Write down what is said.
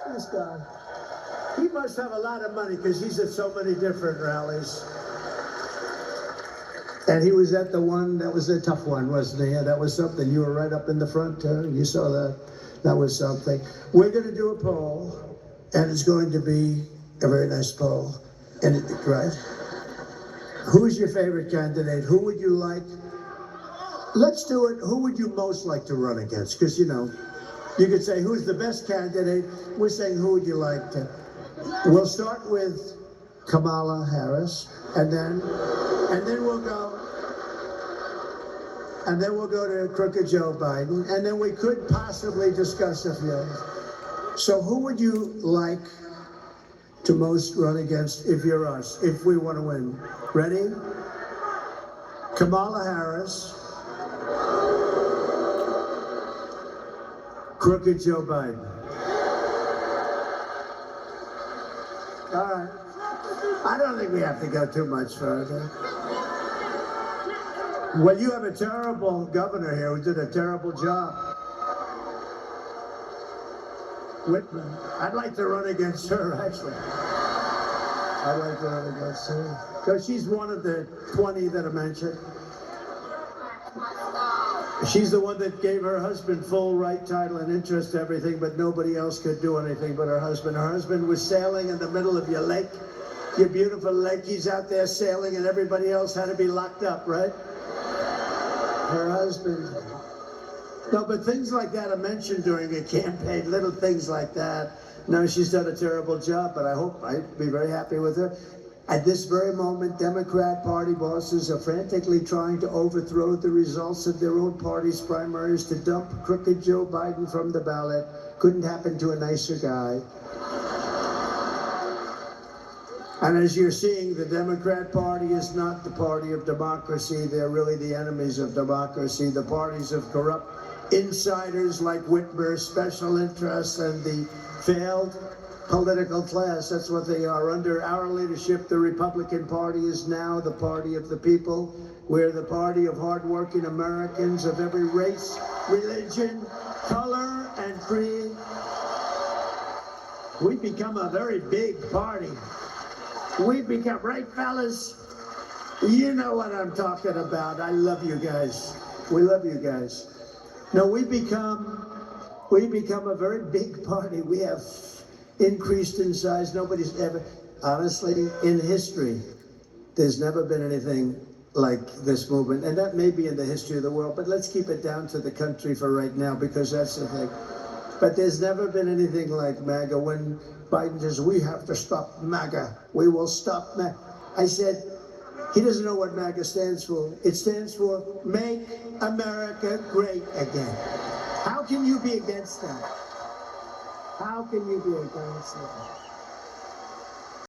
This guy. He must have a lot of money because he's at so many different rallies. And he was at the one, that was a tough one, wasn't he? Yeah, that was something. You were right up in the front. You saw that. That was something. We're going to do a poll, and it's going to be a very nice poll. And right? Who's your favorite candidate? Who would you like? Let's do it. Who would you most like to run against? Because, you know, you could say, who's the best candidate? We're saying, who would you like to? We'll start with Kamala Harris, and then we'll go to crooked Joe Biden, and then we could possibly discuss a few. So who would you like to most run against if you're us, if we want to win? Ready? Kamala Harris, crooked Joe Biden. All right. I don't think we have to go too much further. Well, you have a terrible governor here who did a terrible job. Whitman. I'd like to run against her, actually. I'd like to run against her. Because she's one of the 20 that I mentioned. She's the one that gave her husband full right, title, and interest to everything, but nobody else could do anything but her husband. Her husband was sailing in the middle of your lake, your beautiful lake. He's out there sailing, and everybody else had to be locked up, right? Her husband. No, but things like that are mentioned during a campaign, little things like that. No, she's done a terrible job, but I hope I'd be very happy with her. At this very moment, Democrat Party bosses are frantically trying to overthrow the results of their own party's primaries to dump crooked Joe Biden from the ballot. Couldn't happen to a nicer guy. And as you're seeing, the Democrat Party is not the party of democracy. They're really the enemies of democracy. The parties of corrupt insiders like Whitmer, special interests, and the failed political class. That's what they are. Under our leadership, the Republican Party is now the party of the people. We're the party of hardworking Americans of every race, religion, color, and creed. We've become a very big party. We've become, right, fellas? You know what I'm talking about. I love you guys. We love you guys. No, we become a very big party. We have increased in size. Nobody's ever, honestly, in history, there's never been anything like this movement. And that may be in the history of the world, but let's keep it down to the country for right now, because that's the thing. But there's never been anything like MAGA. When Biden says, we have to stop MAGA, we will stop MAGA. I said, he doesn't know what MAGA stands for. It stands for Make America Great Again. How can you be against that? How can you be against that?